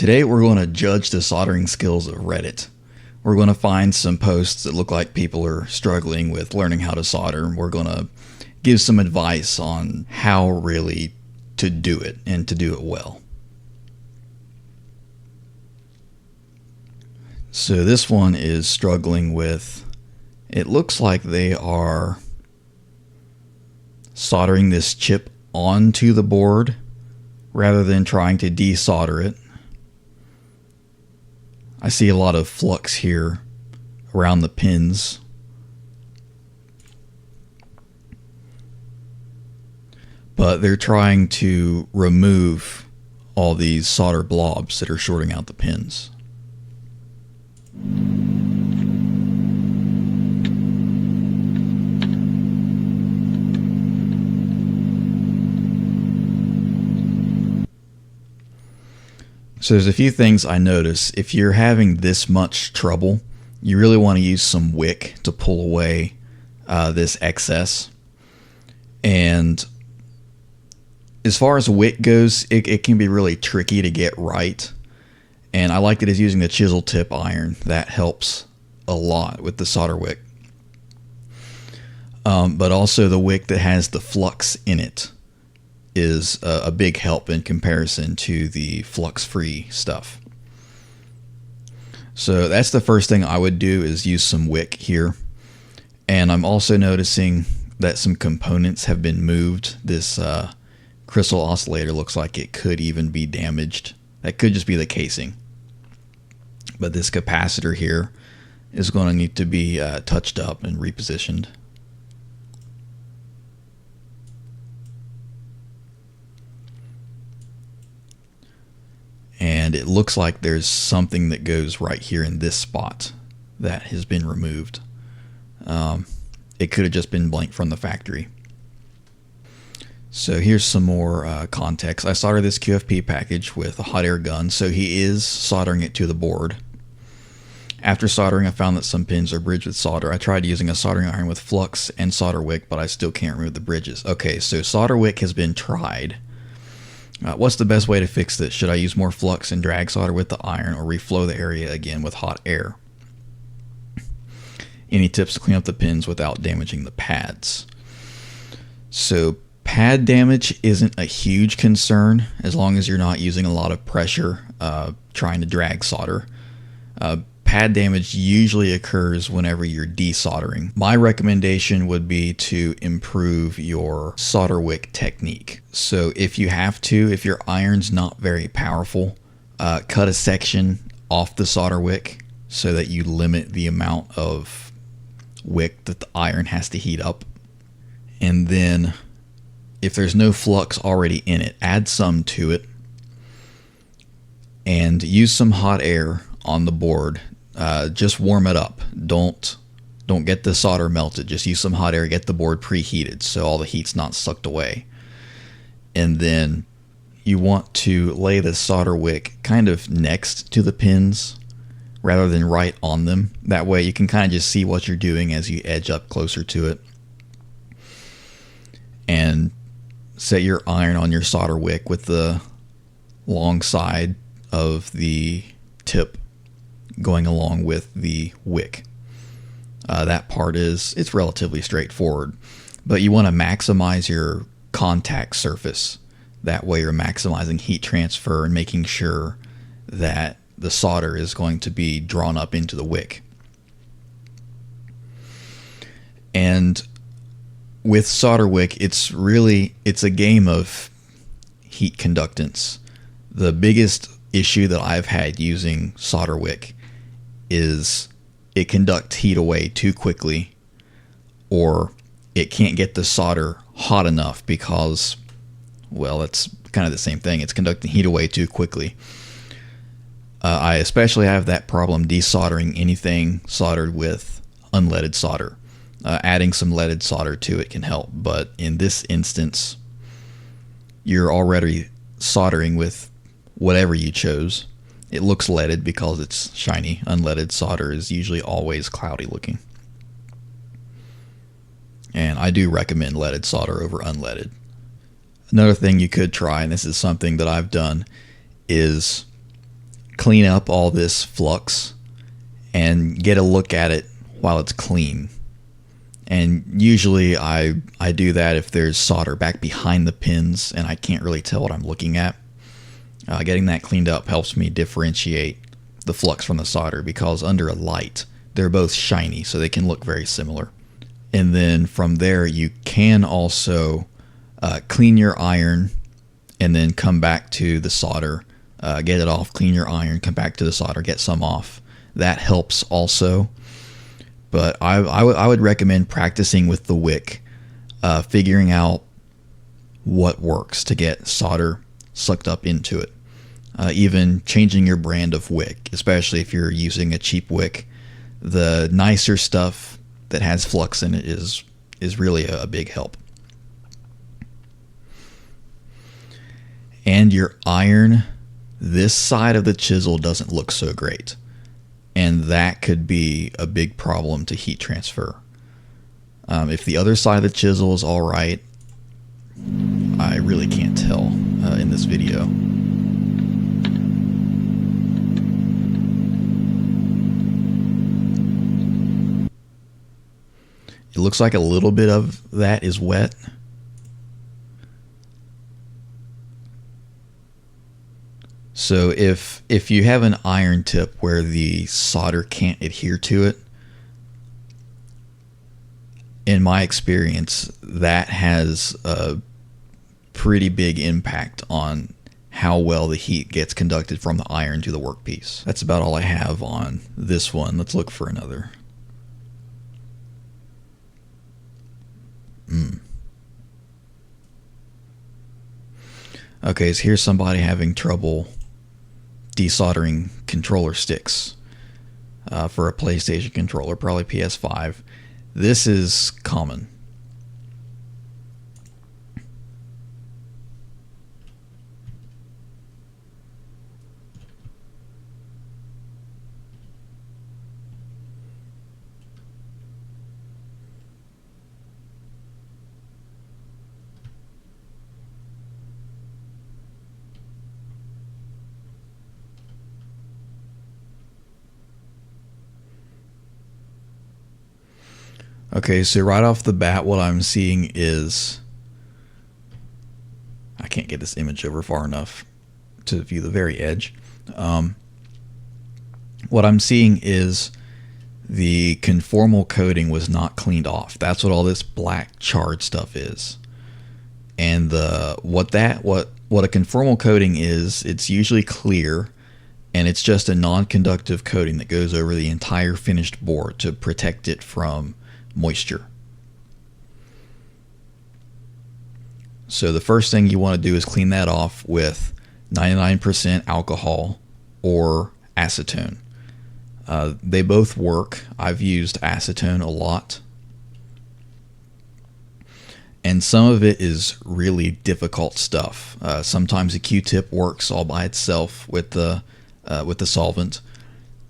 Today we're going to judge the soldering skills of Reddit. We're going to find some posts that look like people are struggling with learning how to solder, and we're going to give some advice on how really to do it and to do it well. So this one is struggling with, it looks like they are soldering this chip onto the board rather than trying to desolder it. I see a lot of flux here around the pins. But they're trying to remove all these solder blobs that are shorting out the pins. So there's a few things I notice. If you're having this much trouble, you really want to use some wick to pull away this excess. And as far as wick goes, it can be really tricky to get right. And I like that it's using the chisel tip iron. That helps a lot with the solder wick. But also the wick that has the flux in it is a big help in comparison to the flux-free stuff. So that's the first thing I would do, is use some wick here. And I'm also noticing that some components have been moved. This crystal oscillator looks like it could even be damaged. That could just be the casing. But this capacitor here is going to need to be touched up and repositioned. And it looks like there's something that goes right here in this spot that has been removed. It could have just been blank from the factory. So here's some more context. I soldered this QFP package with a hot air gun, so he is soldering it to the board. After soldering, I found that some pins are bridged with solder. I tried using a soldering iron with flux and solder wick, but I still can't remove the bridges. Okay, so solder wick has been tried. What's the best way to fix this? Should I use more flux and drag solder with the iron, or reflow the area again with hot air? Any tips to clean up the pins without damaging the pads? So pad damage isn't a huge concern as long as you're not using a lot of pressure trying to drag solder. Pad damage usually occurs whenever you're desoldering. My recommendation would be to improve your solder wick technique. So if you have to, if your iron's not very powerful, cut a section off the solder wick so that you limit the amount of wick that the iron has to heat up. And then if there's no flux already in it, add some to it and use some hot air on the board. Just warm it up. Don't get the solder melted. Just use some hot air, get the board preheated so all the heat's not sucked away. And then you want to lay the solder wick kind of next to the pins rather than right on them. That way you can kind of just see what you're doing as you edge up closer to it. And set your iron on your solder wick with the long side of the tip going along with the wick. That part it's relatively straightforward, but you want to maximize your contact surface. That way you're maximizing heat transfer and making sure that the solder is going to be drawn up into the wick. And with solder wick, it's a game of heat conductance. The biggest issue that I've had using solder wick is it conducts heat away too quickly, or it can't get the solder hot enough because, well, it's kind of the same thing. It's conducting heat away too quickly. I especially have that problem desoldering anything soldered with unleaded solder. Adding some leaded solder to it can help, but in this instance, you're already soldering with whatever you chose. It looks leaded because it's shiny. Unleaded solder is usually always cloudy looking. And I do recommend leaded solder over unleaded. Another thing you could try, and this is something that I've done, is clean up all this flux and get a look at it while it's clean. And usually I do that if there's solder back behind the pins and I can't really tell what I'm looking at. Getting that cleaned up helps me differentiate the flux from the solder, because under a light they're both shiny, so they can look very similar. And then from there you can also clean your iron and then come back to the solder, get it off, clean your iron, come back to the solder, get some off. That helps also. But I would recommend practicing with the wick, figuring out what works to get solder sucked up into it. Even changing your brand of wick, especially if you're using a cheap wick. The nicer stuff that has flux in it is really a big help. And your iron, this side of the chisel doesn't look so great. And that could be a big problem to heat transfer. If the other side of the chisel is alright, I really can't tell in this video. It looks like a little bit of that is wet. So if you have an iron tip where the solder can't adhere to it, in my experience, that has a pretty big impact on how well the heat gets conducted from the iron to the workpiece. That's about all I have on this one. Let's look for another. Okay, so here's somebody having trouble desoldering controller sticks for a PlayStation controller, probably PS5. This is common. Okay, so right off the bat, what I'm seeing is, I can't get this image over far enough to view the very edge. What I'm seeing is the conformal coating was not cleaned off. That's what all this black charred stuff is. And what a conformal coating is, it's usually clear, and it's just a non-conductive coating that goes over the entire finished board to protect it from moisture. So the first thing you want to do is clean that off with 99% alcohol or acetone. They both work. I've used acetone a lot, and some of it is really difficult stuff. Sometimes a Q-tip works all by itself with the solvent.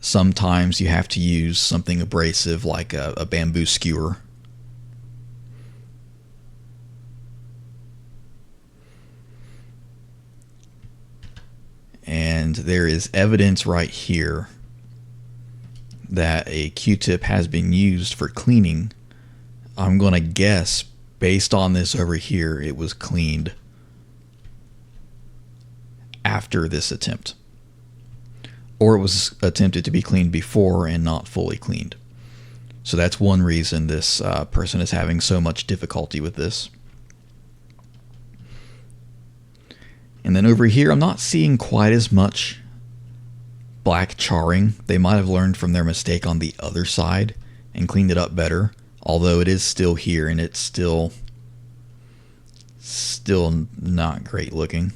Sometimes you have to use something abrasive like a bamboo skewer. And there is evidence right here that a Q-tip has been used for cleaning. I'm going to guess, based on this over here, it was cleaned after this attempt. Or it was attempted to be cleaned before and not fully cleaned. So that's one reason this person is having so much difficulty with this. And then over here, I'm not seeing quite as much black charring. They might have learned from their mistake on the other side and cleaned it up better. Although it is still here, and it's still not great looking.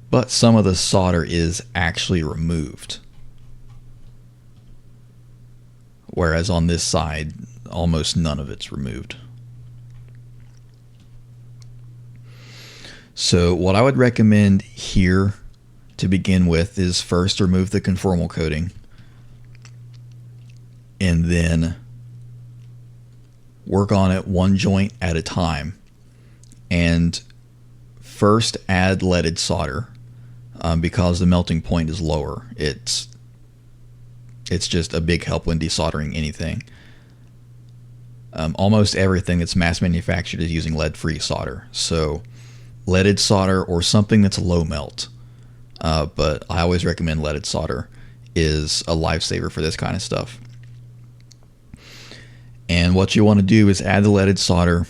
But some of the solder is actually removed. Whereas on this side, almost none of it's removed. So what I would recommend here to begin with is first remove the conformal coating, and then work on it one joint at a time. And first add leaded solder. because the melting point is lower. It's just a big help when desoldering anything. Almost everything that's mass manufactured is using lead-free solder. So leaded solder or something that's low melt. But I always recommend leaded solder is a lifesaver for this kind of stuff. And what you want to do is add the leaded solder,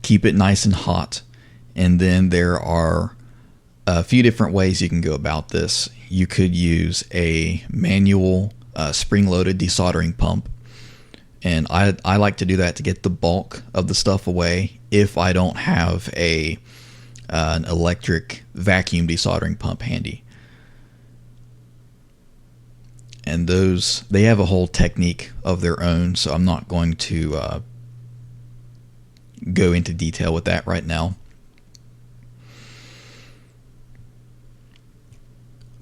keep it nice and hot, and then there are a few different ways you can go about this. You could use a manual spring-loaded desoldering pump, and I like to do that to get the bulk of the stuff away if I don't have an electric vacuum desoldering pump handy. And those, they have a whole technique of their own, so I'm not going to go into detail with that right now.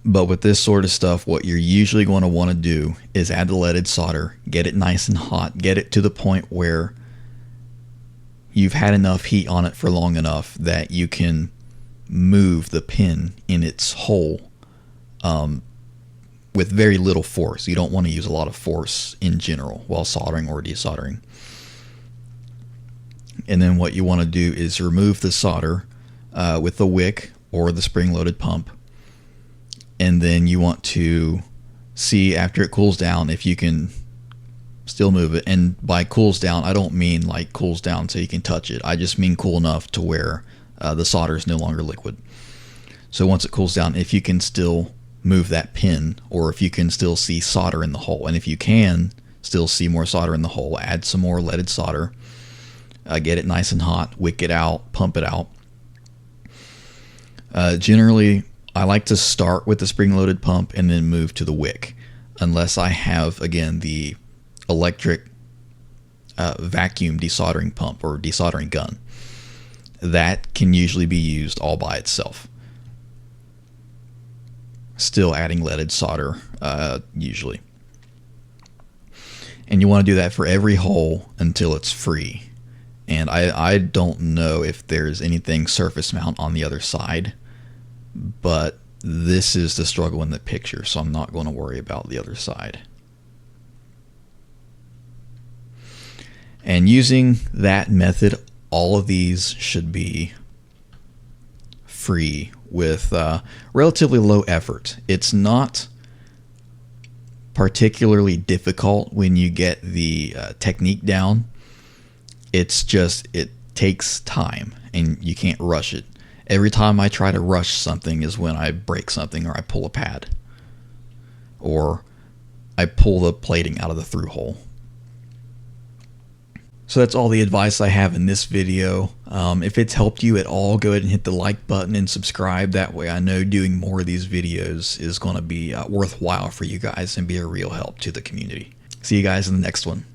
But with this sort of stuff, what you're usually going to want to do is add the leaded solder, get it nice and hot, get it to the point where you've had enough heat on it for long enough that you can move the pin in its hole with very little force. You don't want to use a lot of force in general while soldering or desoldering. And then what you want to do is remove the solder with the wick or the spring-loaded pump. And then you want to see after it cools down if you can still move it. And by cools down, I don't mean like cools down so you can touch it. I just mean cool enough to where the solder is no longer liquid. So once it cools down, if you can still move that pin, or if you can still see solder in the hole, and if you can still see more solder in the hole, add some more leaded solder, get it nice and hot, wick it out, pump it out. Generally, I like to start with the spring-loaded pump and then move to the wick, unless I have, again, the electric vacuum desoldering pump or desoldering gun. That can usually be used all by itself. Still adding leaded solder, usually. And you want to do that for every hole until it's free. And I don't know if there's anything surface mount on the other side, but this is the struggle in the picture, so I'm not going to worry about the other side. And using that method, all of these should be free with relatively low effort. It's not particularly difficult when you get the technique down. It's just, it takes time and you can't rush it. Every time I try to rush something is when I break something, or I pull a pad, or I pull the plating out of the through hole. So that's all the advice I have in this video. If it's helped you at all, go ahead and hit the like button and subscribe. That way I know doing more of these videos is going to be worthwhile for you guys and be a real help to the community. See you guys in the next one.